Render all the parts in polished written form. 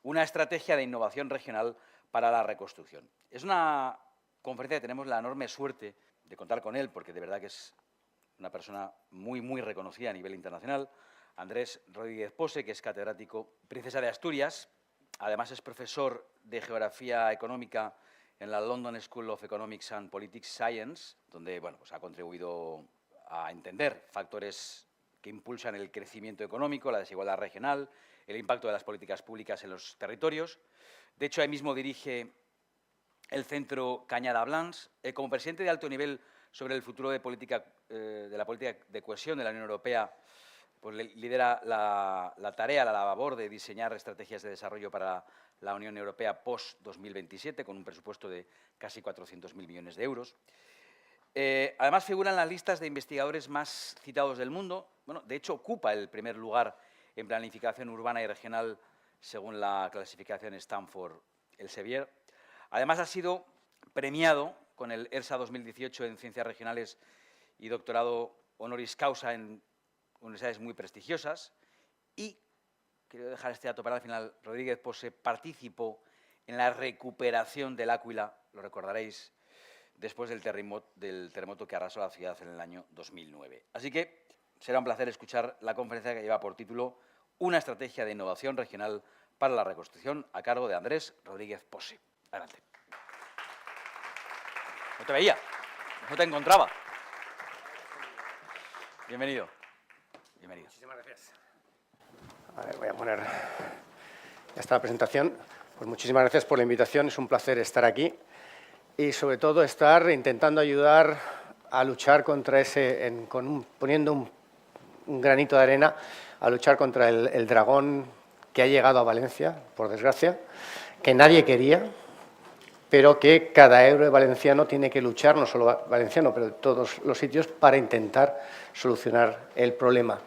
una estrategia de innovación regional para la reconstrucción. Es una conferencia que tenemos la enorme suerte de contar con él, porque de verdad que es una persona muy reconocida a nivel internacional. Andrés Rodríguez Pose, que es catedrático Princesa de Asturias, además es profesor de Geografía Económica en la London School of Economics and Politics Science, donde pues ha contribuido a entender factores que impulsan el crecimiento económico, la desigualdad regional, el impacto de las políticas públicas en los territorios. De hecho, ahí mismo dirige el Centro Cañada Blancs. Como presidente de alto nivel sobre el futuro de la política de cohesión de la Unión Europea, pues lidera la tarea, la labor de diseñar estrategias de desarrollo para la Unión Europea post-2027, con un presupuesto de casi 400.000 millones de euros. Además, figura en las listas de investigadores más citados del mundo. Bueno, de hecho, ocupa el primer lugar en planificación urbana y regional según la clasificación Stanford-Elsevier. Además, ha sido premiado con el ERSA 2018 en Ciencias Regionales y doctorado honoris causa en universidades muy prestigiosas. Y, quiero dejar este dato para el final, Rodríguez Pose participó en la recuperación del Áquila, lo recordaréis, después del terremoto que arrasó la ciudad en el año 2009. Así que será un placer escuchar la conferencia que lleva por título Una estrategia de innovación regional para la reconstrucción, a cargo de Andrés Rodríguez Pose. Adelante. No te veía, no te encontraba. Bienvenido. Bienvenido. Muchísimas gracias. A ver, voy a poner esta presentación. Pues muchísimas gracias por la invitación, es un placer estar aquí y sobre todo estar intentando ayudar a luchar contra poniendo un granito de arena a luchar contra el dragón que ha llegado a Valencia, por desgracia, que nadie quería, pero que cada euro valenciano tiene que luchar, no solo valenciano, pero de todos los sitios, para intentar solucionar el problema.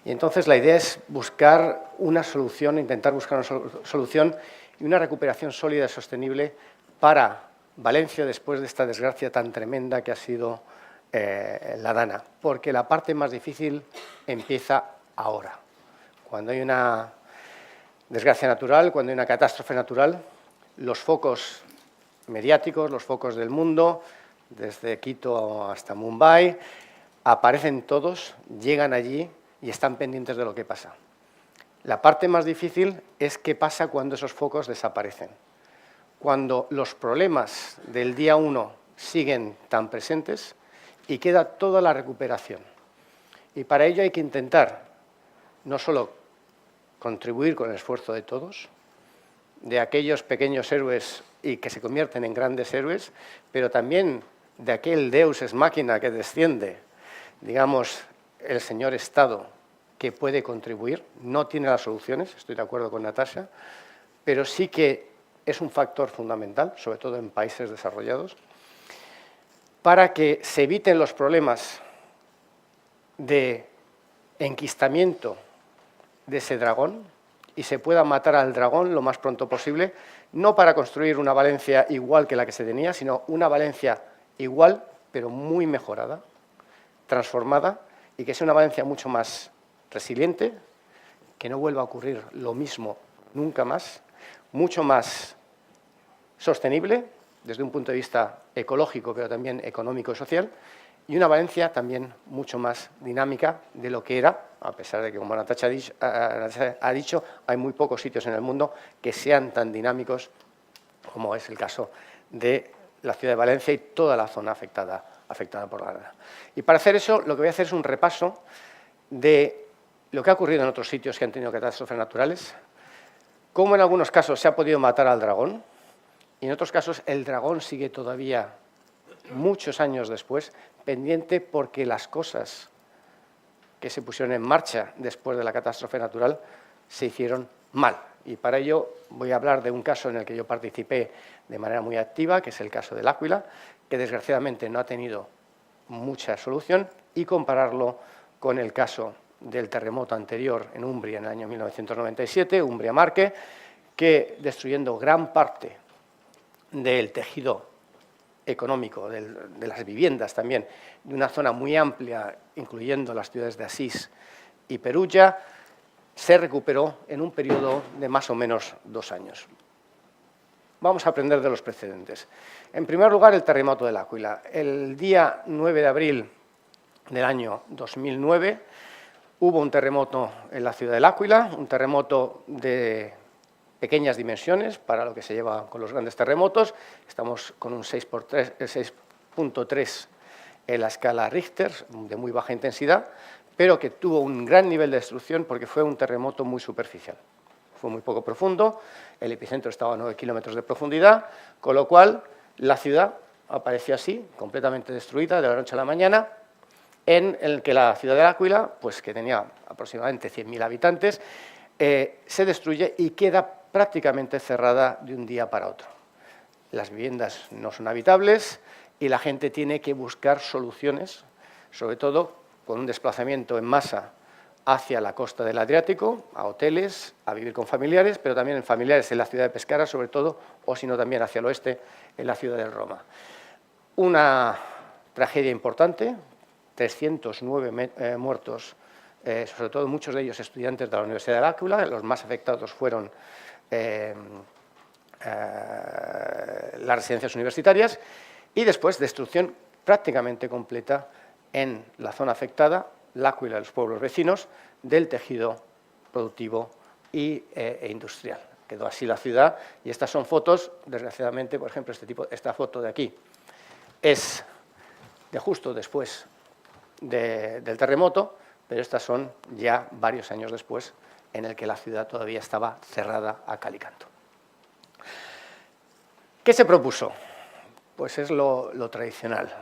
Y entonces la idea es buscar una solución, intentar buscar una solución y una recuperación sólida y sostenible para Valencia después de esta desgracia tan tremenda que ha sido la Dana. Porque la parte más difícil empieza ahora. Cuando hay una desgracia natural, cuando hay una catástrofe natural, los focos mediáticos, los focos del mundo, desde Quito hasta Mumbai, aparecen todos, llegan allí y están pendientes de lo que pasa. La parte más difícil es qué pasa cuando esos focos desaparecen. Cuando los problemas del día 1 siguen tan presentes y queda toda la recuperación. Y para ello hay que intentar no solo contribuir con el esfuerzo de todos, de aquellos pequeños héroes y que se convierten en grandes héroes, pero también de aquel Deus ex machina que desciende, digamos, el señor Estado, que puede contribuir. No tiene las soluciones, estoy de acuerdo con Natasha, pero sí que es un factor fundamental, sobre todo en países desarrollados, para que se eviten los problemas de enquistamiento de ese dragón y se pueda matar al dragón lo más pronto posible, no para construir una Valencia igual que la que se tenía, sino una Valencia igual, pero muy mejorada, transformada, y que sea una Valencia mucho más resiliente, que no vuelva a ocurrir lo mismo nunca más, mucho más sostenible desde un punto de vista ecológico, pero también económico y social, y una Valencia también mucho más dinámica de lo que era, a pesar de que, como Natasha ha dicho, hay muy pocos sitios en el mundo que sean tan dinámicos como es el caso de la ciudad de Valencia y toda la zona afectada por la Dana. Y para hacer eso, lo que voy a hacer es un repaso de lo que ha ocurrido en otros sitios que han tenido catástrofes naturales, cómo en algunos casos se ha podido matar al dragón, y en otros casos el dragón sigue todavía muchos años después pendiente porque las cosas que se pusieron en marcha después de la catástrofe natural se hicieron mal. Y para ello voy a hablar de un caso en el que yo participé de manera muy activa, que es el caso del Áquila, que desgraciadamente no ha tenido mucha solución, y compararlo con el caso del terremoto anterior en Umbria en el año 1997, Umbria-Marche, que destruyendo gran parte del tejido económico, de las viviendas también, de una zona muy amplia, incluyendo las ciudades de Asís y Perugia, se recuperó en un periodo de más o menos 2 años. Vamos a aprender de los precedentes. En primer lugar, el terremoto de L'Aquila. El día 9 de abril del año 2009 hubo un terremoto en la ciudad de L'Aquila, un terremoto de pequeñas dimensiones para lo que se lleva con los grandes terremotos. Estamos con un 6.3 en la escala Richter, de muy baja intensidad, pero que tuvo un gran nivel de destrucción porque fue un terremoto muy superficial. Fue muy poco profundo, el epicentro estaba a 9 kilómetros de profundidad, con lo cual la ciudad apareció así, completamente destruida de la noche a la mañana, en el que la ciudad de L'Aquila, pues, que tenía aproximadamente 100.000 habitantes, se destruye y queda prácticamente cerrada de un día para otro. Las viviendas no son habitables y la gente tiene que buscar soluciones, sobre todo con un desplazamiento en masa hacia la costa del Adriático, a hoteles, a vivir con familiares, pero también en familiares en la ciudad de Pescara, sobre todo, o si no también hacia el oeste, en la ciudad de Roma. Una tragedia importante, 309 muertos, sobre todo muchos de ellos estudiantes de la Universidad de L'Aquila. Los más afectados fueron las residencias universitarias, y después destrucción prácticamente completa en la zona afectada, L'Aquila y los pueblos vecinos, del tejido productivo e industrial. Quedó así la ciudad, y estas son fotos, desgraciadamente, por ejemplo, esta foto de aquí es de justo después del terremoto, pero estas son ya varios años después, en el que la ciudad todavía estaba cerrada a cal y canto. ¿Qué se propuso? Pues es lo tradicional.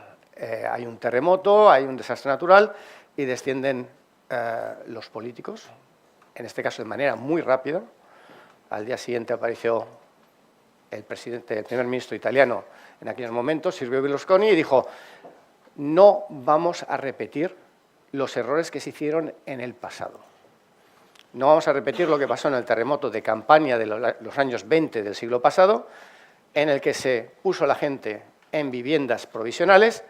Hay un terremoto, hay un desastre natural y descienden los políticos, en este caso de manera muy rápida. Al día siguiente apareció el primer ministro italiano en aquellos momentos, Silvio Berlusconi, y dijo: no vamos a repetir los errores que se hicieron en el pasado. No vamos a repetir lo que pasó en el terremoto de Campania de los años 20 del siglo pasado, en el que se puso a la gente en viviendas provisionales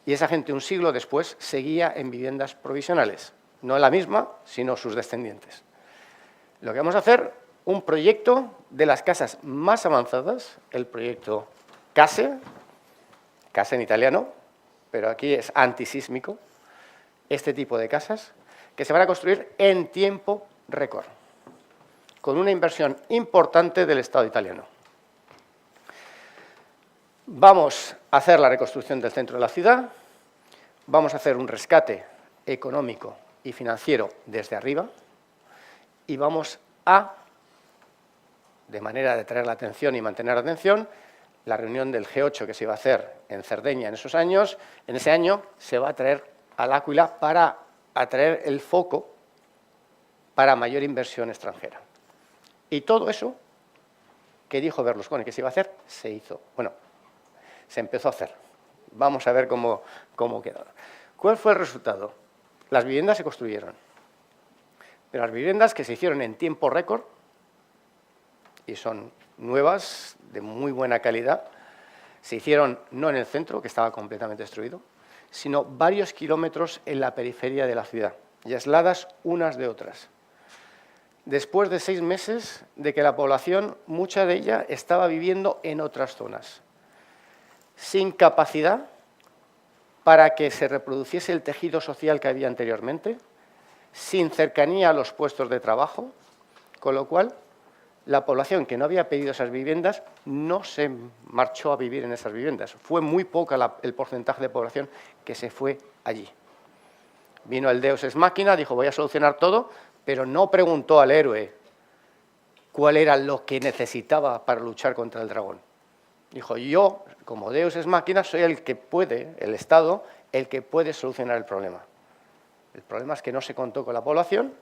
y esa gente un siglo después seguía en viviendas provisionales. No la misma, sino sus descendientes. Lo que vamos a hacer, un proyecto de las casas más avanzadas, el proyecto CASE, CASE en italiano, pero aquí es antisísmico, este tipo de casas, que se van a construir en tiempo récord, con una inversión importante del Estado italiano. Vamos a hacer la reconstrucción del centro de la ciudad, vamos a hacer un rescate económico y financiero desde arriba y vamos a, de manera de atraer la atención y mantener la atención, la reunión del G8 que se iba a hacer en Cerdeña en ese año se va a traer a L'Aquila para atraer el foco para mayor inversión extranjera. Y todo eso que dijo Berlusconi que se iba a hacer, se hizo. Bueno, se empezó a hacer. Vamos a ver cómo quedó. ¿Cuál fue el resultado? Las viviendas se construyeron, pero las viviendas que se hicieron en tiempo récord, y son nuevas, de muy buena calidad, se hicieron no en el centro, que estaba completamente destruido, sino varios kilómetros en la periferia de la ciudad, y aisladas unas de otras. Después de 6 meses de que la población, mucha de ella, estaba viviendo en otras zonas, sin capacidad para que se reproduciese el tejido social que había anteriormente, sin cercanía a los puestos de trabajo, con lo cual la población que no había pedido esas viviendas no se marchó a vivir en esas viviendas. Fue muy poca el porcentaje de población que se fue allí. Vino el Deus ex machina, dijo: voy a solucionar todo, pero no preguntó al héroe cuál era lo que necesitaba para luchar contra el dragón. Dijo: yo, como Deus ex machina, soy el que puede, el Estado, el que puede solucionar el problema. El problema es que no se contó con la población,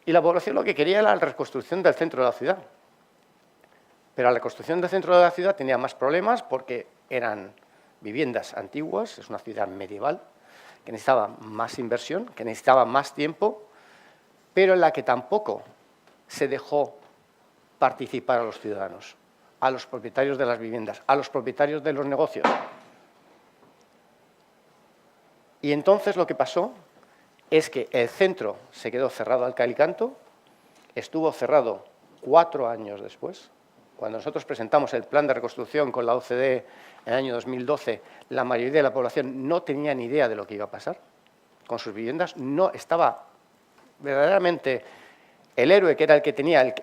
y la población lo que quería era la reconstrucción del centro de la ciudad. Pero la reconstrucción del centro de la ciudad tenía más problemas porque eran viviendas antiguas, es una ciudad medieval, que necesitaba más inversión, que necesitaba más tiempo, pero en la que tampoco se dejó participar a los ciudadanos, a los propietarios de las viviendas, a los propietarios de los negocios. Y entonces lo que pasó es que el centro se quedó cerrado al cal y canto, estuvo cerrado 4 años después. Cuando nosotros presentamos el plan de reconstrucción con la OCDE en el año 2012, la mayoría de la población no tenía ni idea de lo que iba a pasar con sus viviendas. No estaba verdaderamente el héroe, que era el que tenía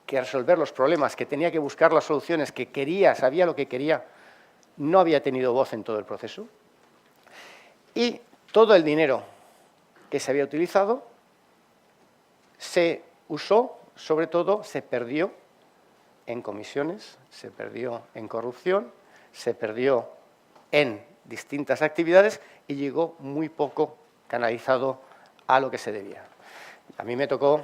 que resolver los problemas, que tenía que buscar las soluciones, que quería, sabía lo que quería, no había tenido voz en todo el proceso. Y todo el dinero que se había utilizado se usó, sobre todo se perdió en comisiones, se perdió en corrupción, se perdió en distintas actividades y llegó muy poco canalizado a lo que se debía. A mí me tocó,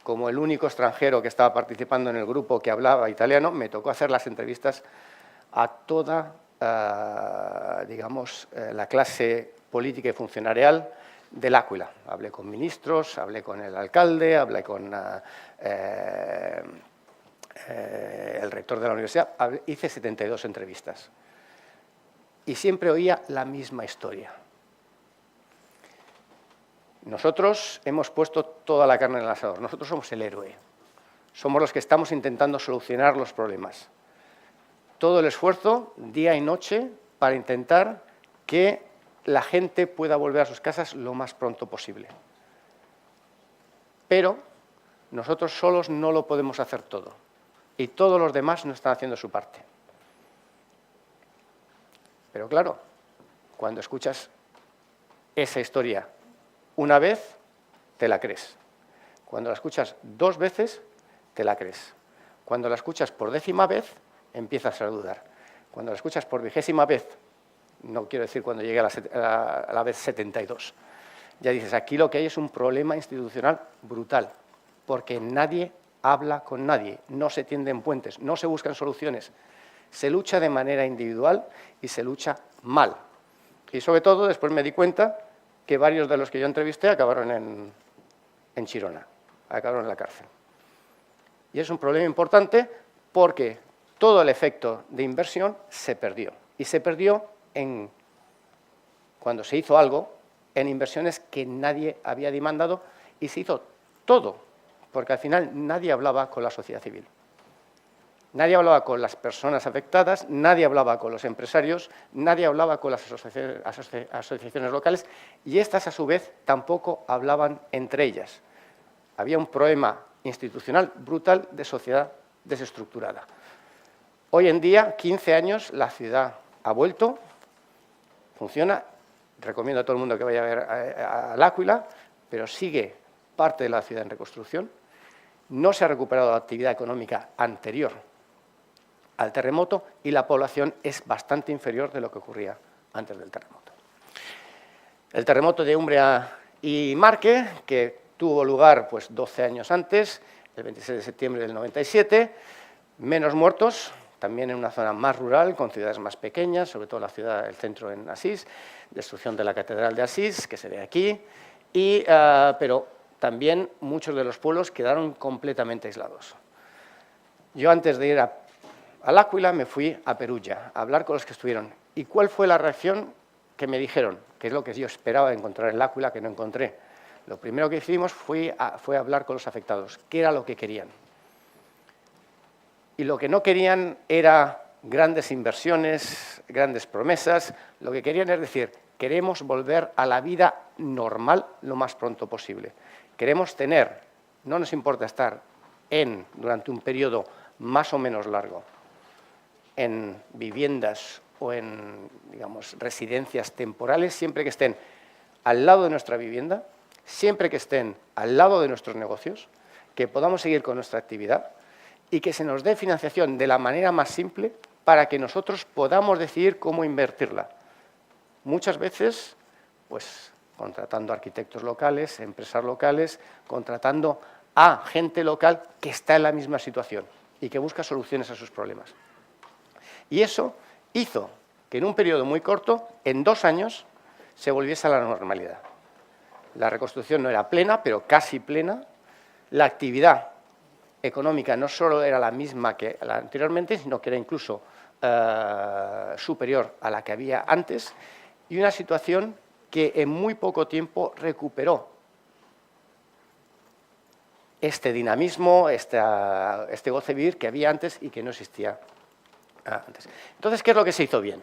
como el único extranjero que estaba participando en el grupo que hablaba italiano, me tocó hacer las entrevistas a toda, la clase política y funcionarial del Áquila. Hablé con ministros, hablé con el alcalde, hablé con el rector de la universidad, hice 72 entrevistas. Y siempre oía la misma historia. Nosotros hemos puesto toda la carne en el asador, nosotros somos el héroe. Somos los que estamos intentando solucionar los problemas. Todo el esfuerzo, día y noche, para intentar que la gente pueda volver a sus casas lo más pronto posible. Pero nosotros solos no lo podemos hacer todo. Y todos los demás no están haciendo su parte. Pero claro, cuando escuchas esa historia una vez, te la crees. Cuando la escuchas 2 veces, te la crees. Cuando la escuchas por 10ª vez, empiezas a dudar. Cuando la escuchas por 20ª vez, no quiero decir cuando llegue a la vez 72, ya dices, aquí lo que hay es un problema institucional brutal, porque nadie habla con nadie, no se tienden puentes, no se buscan soluciones, se lucha de manera individual y se lucha mal. Y sobre todo, después me di cuenta que varios de los que yo entrevisté acabaron en Chirona, acabaron en la cárcel. Y es un problema importante porque todo el efecto de inversión se perdió. Y se perdió cuando se hizo algo, en inversiones que nadie había demandado, y se hizo todo, porque al final nadie hablaba con la sociedad civil. Nadie hablaba con las personas afectadas, nadie hablaba con los empresarios, nadie hablaba con las asociaciones locales, y estas, a su vez, tampoco hablaban entre ellas. Había un problema institucional brutal de sociedad desestructurada. Hoy en día, 15 años, la ciudad ha vuelto, funciona. Recomiendo a todo el mundo que vaya a ver al Áquila, pero sigue parte de la ciudad en reconstrucción. No se ha recuperado la actividad económica anterior al terremoto y la población es bastante inferior de lo que ocurría antes del terremoto. El terremoto de Umbria y Marche, que tuvo lugar 12 años antes, el 26 de septiembre del 97, menos muertos, también en una zona más rural, con ciudades más pequeñas, sobre todo la ciudad, el centro en Asís, destrucción de la Catedral de Asís, que se ve aquí, pero también muchos de los pueblos quedaron completamente aislados. Yo, antes de ir al Áquila, me fui a Perugia a hablar con los que estuvieron. ¿Y cuál fue la reacción que me dijeron? Que es lo que yo esperaba encontrar en el Áquila, que no encontré. Lo primero que hicimos fue hablar con los afectados. ¿Qué era lo que querían? Y lo que no querían era grandes inversiones, grandes promesas. Lo que querían es decir, queremos volver a la vida normal lo más pronto posible. Queremos tener, no nos importa estar durante un periodo más o menos largo, en viviendas o en, residencias temporales, siempre que estén al lado de nuestra vivienda, siempre que estén al lado de nuestros negocios, que podamos seguir con nuestra actividad y que se nos dé financiación de la manera más simple para que nosotros podamos decidir cómo invertirla. Muchas veces, contratando arquitectos locales, empresas locales, contratando a gente local que está en la misma situación y que busca soluciones a sus problemas. Y eso hizo que en un periodo muy corto, en 2 años, se volviese a la normalidad. La reconstrucción no era plena, pero casi plena. La actividad económica no solo era la misma que la anteriormente, sino que era incluso superior a la que había antes, y una situación que en muy poco tiempo recuperó este dinamismo, este goce vivir que había antes y que no existía antes. Entonces, ¿qué es lo que se hizo bien?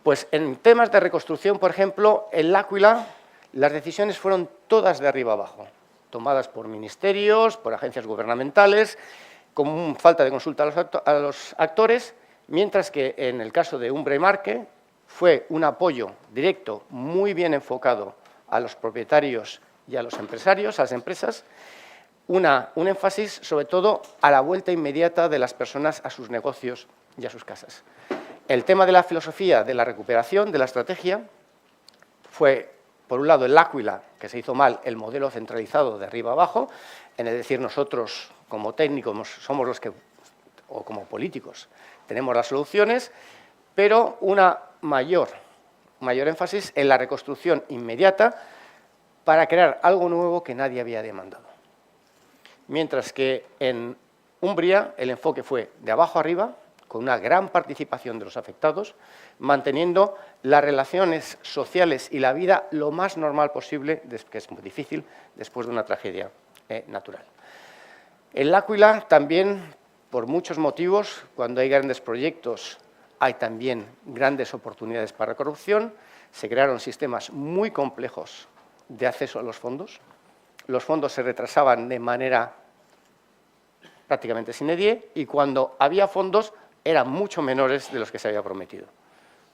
Pues en temas de reconstrucción, por ejemplo, en L'Aquila las decisiones fueron todas de arriba abajo, tomadas por ministerios, por agencias gubernamentales, con falta de consulta a los actores, mientras que en el caso de Umbria y Marque fue un apoyo directo muy bien enfocado a los propietarios y a los empresarios, a las empresas, un énfasis sobre todo a la vuelta inmediata de las personas a sus negocios y a sus casas. El tema de la filosofía de la recuperación, de la estrategia, fue, por un lado, en L'Aquila, que se hizo mal el modelo centralizado de arriba abajo, en es decir, nosotros como técnicos somos los que, o como políticos, tenemos las soluciones, pero una mayor énfasis en la reconstrucción inmediata para crear algo nuevo que nadie había demandado. Mientras que en Umbria el enfoque fue de abajo arriba, con una gran participación de los afectados, manteniendo las relaciones sociales y la vida lo más normal posible, que es muy difícil, después de una tragedia natural. En L'Aquila también, por muchos motivos, cuando hay grandes proyectos, hay también grandes oportunidades para corrupción. Se crearon sistemas muy complejos de acceso a los fondos. Los fondos se retrasaban de manera prácticamente sine die y cuando había fondos eran mucho menores de los que se había prometido.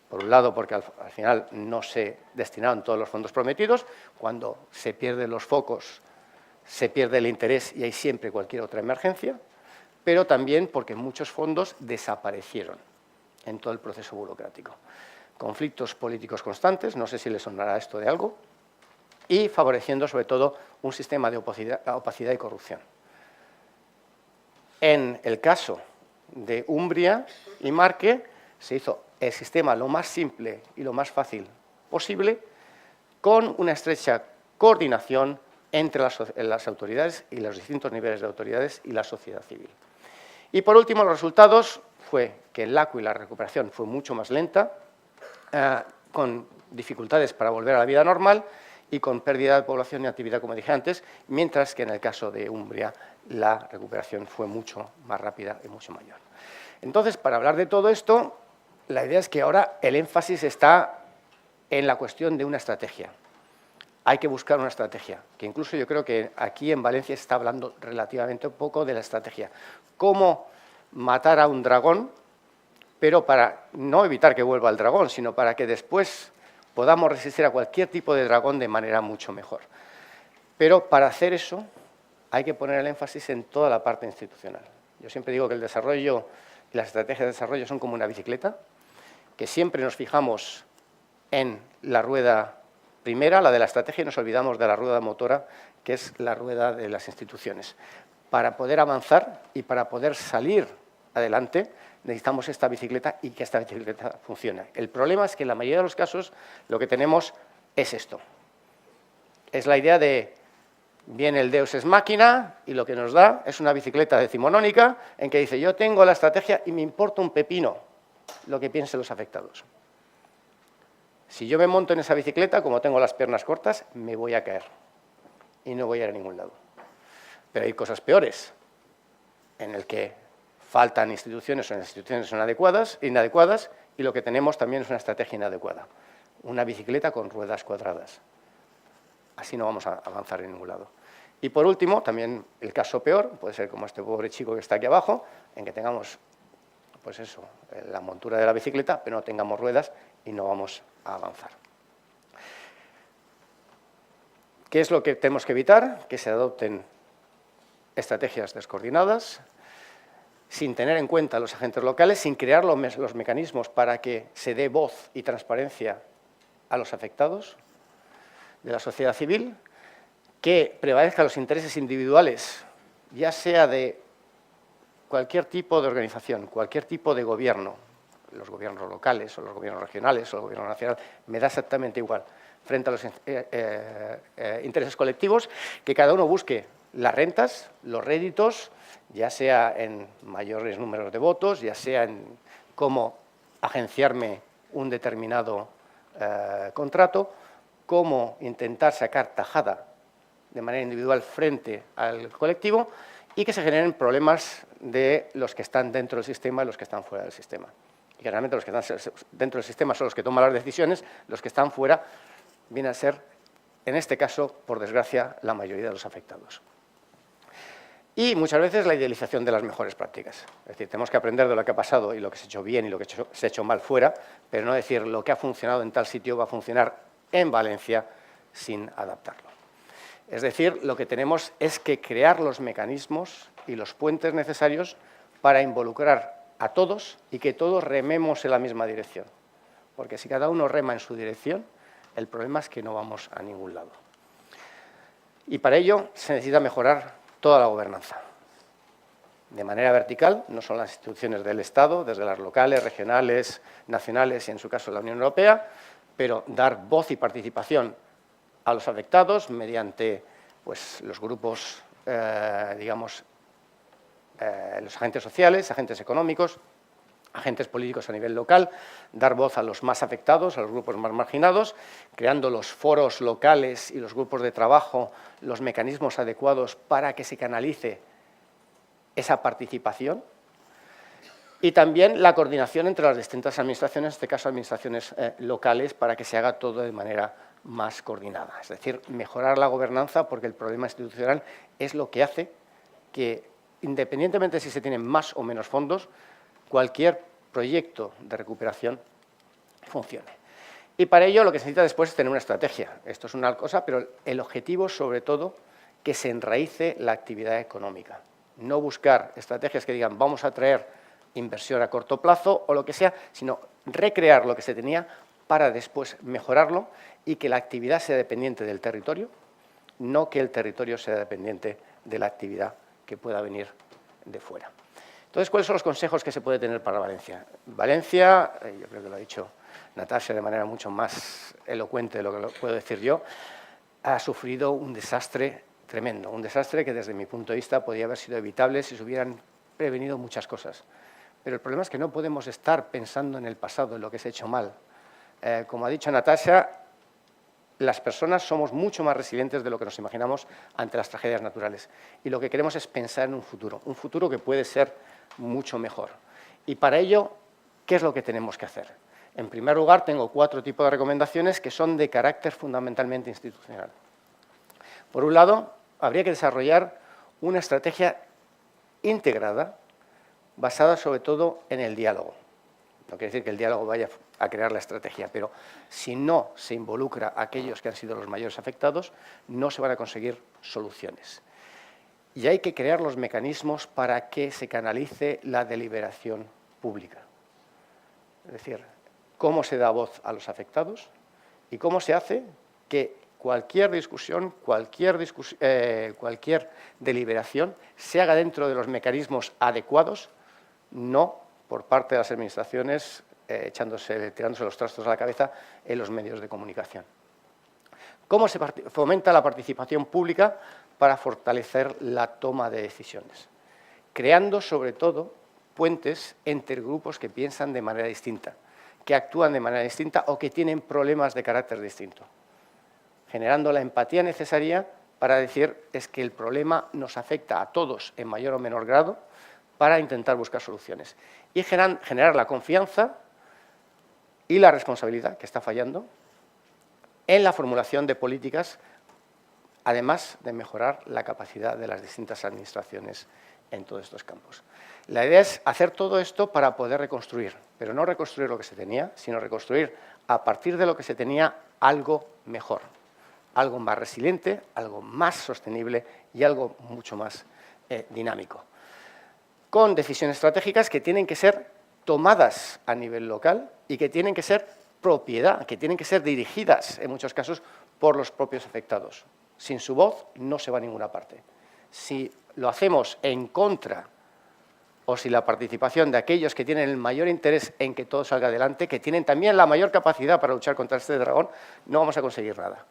Por un lado, porque al final no se destinaron todos los fondos prometidos. Cuando se pierden los focos, se pierde el interés y hay siempre cualquier otra emergencia. Pero también porque muchos fondos desaparecieron en todo el proceso burocrático. Conflictos políticos constantes, no sé si les sonará esto de algo, y favoreciendo sobre todo un sistema de opacidad y corrupción. En el caso de Umbria y Marque se hizo el sistema lo más simple y lo más fácil posible, con una estrecha coordinación entre las autoridades y los distintos niveles de autoridades y la sociedad civil. Y por último, los resultados fue que en L'Aquila la recuperación fue mucho más lenta, con dificultades para volver a la vida normal y con pérdida de población y actividad, como dije antes, mientras que en el caso de Umbria la recuperación fue mucho más rápida y mucho mayor. Entonces, para hablar de todo esto, la idea es que ahora el énfasis está en la cuestión de una estrategia. Hay que buscar una estrategia, que incluso yo creo que aquí en Valencia se está hablando relativamente poco de la estrategia. Cómo matar a un dragón, pero para no evitar que vuelva el dragón, sino para que después podamos resistir a cualquier tipo de dragón de manera mucho mejor. Pero para hacer eso hay que poner el énfasis en toda la parte institucional. Yo siempre digo que el desarrollo y las estrategias de desarrollo son como una bicicleta, que siempre nos fijamos en la rueda primera, la de la estrategia, y nos olvidamos de la rueda motora, que es la rueda de las instituciones. Para poder avanzar y para poder salir adelante, necesitamos esta bicicleta y que esta bicicleta funcione. El problema es que en la mayoría de los casos lo que tenemos es esto. Es la idea de viene el Deus ex machina y lo que nos da es una bicicleta decimonónica en que dice yo tengo la estrategia y me importa un pepino lo que piensen los afectados. Si yo me monto en esa bicicleta, como tengo las piernas cortas, me voy a caer y no voy a ir a ningún lado. Pero hay cosas peores, en el que faltan instituciones o las instituciones son inadecuadas y lo que tenemos también es una estrategia inadecuada. Una bicicleta con ruedas cuadradas. Así no vamos a avanzar en ningún lado. Y por último, también el caso peor, puede ser como este pobre chico que está aquí abajo, en que tengamos, pues eso, la montura de la bicicleta, pero no tengamos ruedas y no vamos a avanzar. ¿Qué es lo que tenemos que evitar? Que se adopten estrategias descoordinadas, sin tener en cuenta a los agentes locales, sin crear los mecanismos para que se dé voz y transparencia a los afectados de la sociedad civil, que prevalezcan los intereses individuales, ya sea de cualquier tipo de organización, cualquier tipo de gobierno, los gobiernos locales o los gobiernos regionales o el gobierno nacional, me da exactamente igual, frente a los intereses colectivos, que cada uno busque las rentas, los réditos, ya sea en mayores números de votos, ya sea en cómo agenciarme un determinado contrato, cómo intentar sacar tajada de manera individual frente al colectivo y que se generen problemas de los que están dentro del sistema y los que están fuera del sistema. Y generalmente los que están dentro del sistema son los que toman las decisiones, los que están fuera vienen a ser, en este caso, por desgracia, la mayoría de los afectados. Y muchas veces la idealización de las mejores prácticas. Es decir, tenemos que aprender de lo que ha pasado y lo que se ha hecho bien y lo que se ha hecho mal fuera, pero no decir lo que ha funcionado en tal sitio va a funcionar en Valencia sin adaptarlo. Es decir, lo que tenemos es que crear los mecanismos y los puentes necesarios para involucrar a todos y que todos rememos en la misma dirección. Porque si cada uno rema en su dirección, el problema es que no vamos a ningún lado. Y para ello se necesita mejorar toda la gobernanza. De manera vertical, no son las instituciones del Estado, desde las locales, regionales, nacionales y, en su caso, la Unión Europea, pero dar voz y participación a los afectados mediante pues, los grupos, digamos, los agentes sociales, agentes económicos, agentes políticos a nivel local, dar voz a los más afectados, a los grupos más marginados, creando los foros locales y los grupos de trabajo, los mecanismos adecuados para que se canalice esa participación, y también la coordinación entre las distintas administraciones, en este caso administraciones locales, para que se haga todo de manera más coordinada. Es decir, mejorar la gobernanza, porque el problema institucional es lo que hace que, independientemente de si se tienen más o menos fondos, cualquier proyecto de recuperación funcione. Y para ello lo que se necesita después es tener una estrategia. Esto es una cosa, pero el objetivo, sobre todo, que se enraíce la actividad económica. No buscar estrategias que digan vamos a traer inversión a corto plazo o lo que sea, sino recrear lo que se tenía para después mejorarlo y que la actividad sea dependiente del territorio, no que el territorio sea dependiente de la actividad que pueda venir de fuera. Entonces, ¿cuáles son los consejos que se puede tener para Valencia? Valencia, yo creo que lo ha dicho Natasha de manera mucho más elocuente de lo que lo puedo decir yo, ha sufrido un desastre tremendo, un desastre que desde mi punto de vista podía haber sido evitable si se hubieran prevenido muchas cosas. Pero el problema es que no podemos estar pensando en el pasado, en lo que se ha hecho mal. Como ha dicho Natasha, las personas somos mucho más resilientes de lo que nos imaginamos ante las tragedias naturales. Y lo que queremos es pensar en un futuro que puede ser mucho mejor. Y para ello, ¿qué es lo que tenemos que hacer? En primer lugar, tengo 4 tipos de recomendaciones que son de carácter fundamentalmente institucional. Por un lado, habría que desarrollar una estrategia integrada, basada sobre todo en el diálogo. No quiere decir que el diálogo vaya a crear la estrategia, pero si no se involucra a aquellos que han sido los mayores afectados, no se van a conseguir soluciones. Y hay que crear los mecanismos para que se canalice la deliberación pública. Es decir, cómo se da voz a los afectados y cómo se hace que cualquier discusión, cualquier deliberación se haga dentro de los mecanismos adecuados, no por parte de las administraciones tirándose los trastos a la cabeza en los medios de comunicación. ¿Cómo se fomenta la participación pública para fortalecer la toma de decisiones? Creando, sobre todo, puentes entre grupos que piensan de manera distinta, que actúan de manera distinta o que tienen problemas de carácter distinto. Generando la empatía necesaria para decir es que el problema nos afecta a todos en mayor o menor grado para intentar buscar soluciones. Y generar la confianza y la responsabilidad, que está fallando, en la formulación de políticas, además de mejorar la capacidad de las distintas administraciones en todos estos campos. La idea es hacer todo esto para poder reconstruir, pero no reconstruir lo que se tenía, sino reconstruir a partir de lo que se tenía algo mejor, algo más resiliente, algo más sostenible y algo mucho más dinámico. Con decisiones estratégicas que tienen que ser tomadas a nivel local y que tienen que ser propiedad, que tienen que ser dirigidas, en muchos casos, por los propios afectados. Sin su voz no se va a ninguna parte. Si lo hacemos en contra o si la participación de aquellos que tienen el mayor interés en que todo salga adelante, que tienen también la mayor capacidad para luchar contra este dragón, no vamos a conseguir nada.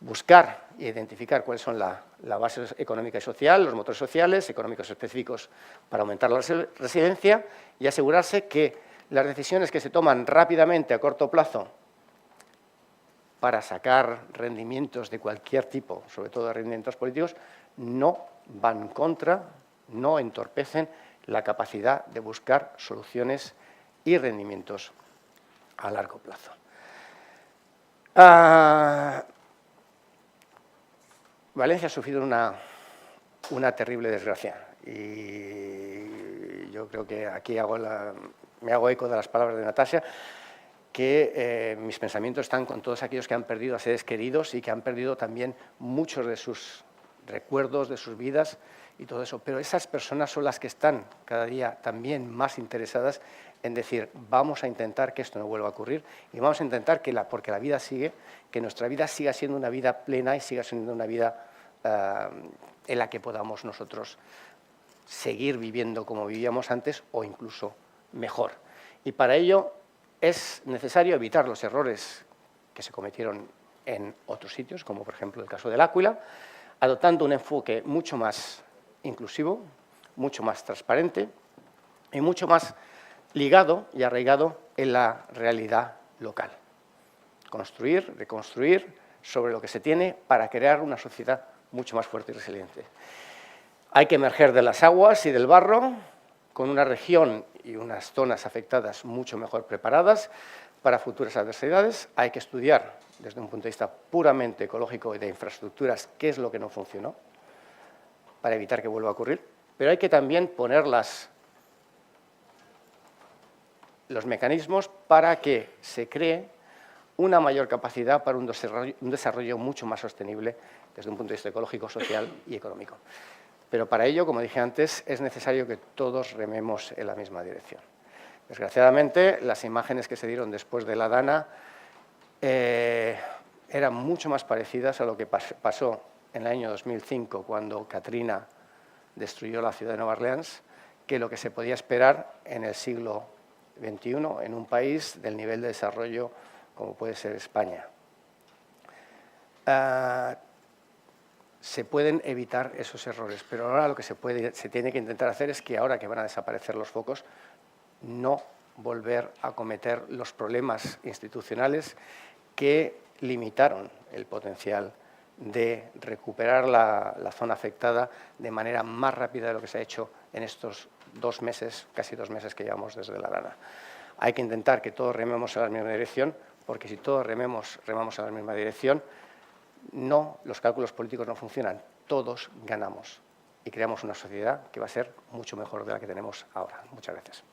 Buscar e identificar cuáles son la base económica y social, los motores sociales, económicos específicos para aumentar la resiliencia y asegurarse que las decisiones que se toman rápidamente a corto plazo para sacar rendimientos de cualquier tipo, sobre todo de rendimientos políticos, no van contra, no entorpecen la capacidad de buscar soluciones y rendimientos a largo plazo. Valencia ha sufrido una terrible desgracia y yo creo que aquí me hago eco de las palabras de Natasha, que mis pensamientos están con todos aquellos que han perdido a seres queridos y que han perdido también muchos de sus recuerdos, de sus vidas y todo eso. Pero esas personas son las que están cada día también más interesadas en decir, vamos a intentar que esto no vuelva a ocurrir y vamos a intentar que, porque la vida sigue, que nuestra vida siga siendo una vida plena y siga siendo una vida en la que podamos nosotros seguir viviendo como vivíamos antes o incluso mejor. Y para ello es necesario evitar los errores que se cometieron en otros sitios, como por ejemplo el caso del Áquila, adoptando un enfoque mucho más inclusivo, mucho más transparente y mucho más ligado y arraigado en la realidad local. Construir, reconstruir sobre lo que se tiene para crear una sociedad mucho más fuerte y resiliente. Hay que emerger de las aguas y del barro con una región y unas zonas afectadas mucho mejor preparadas para futuras adversidades. Hay que estudiar desde un punto de vista puramente ecológico y de infraestructuras qué es lo que no funcionó para evitar que vuelva a ocurrir, pero hay que también poner los mecanismos para que se cree una mayor capacidad para un desarrollo mucho más sostenible desde un punto de vista ecológico, social y económico. Pero para ello, como dije antes, es necesario que todos rememos en la misma dirección. Desgraciadamente, las imágenes que se dieron después de la Dana eran mucho más parecidas a lo que pasó en el año 2005, cuando Katrina destruyó la ciudad de Nueva Orleans, que lo que se podía esperar en el siglo XXI en un país del nivel de desarrollo como puede ser España. Se pueden evitar esos errores, pero ahora lo que se tiene que intentar hacer es que ahora que van a desaparecer los focos, no volver a cometer los problemas institucionales que limitaron el potencial de recuperar la zona afectada de manera más rápida de lo que se ha hecho en estos 2 meses, casi 2 meses que llevamos desde la Dana. Hay que intentar que todos rememos en la misma dirección, porque si todos remamos en la misma dirección, los cálculos políticos no funcionan, todos ganamos y creamos una sociedad que va a ser mucho mejor de la que tenemos ahora. Muchas gracias.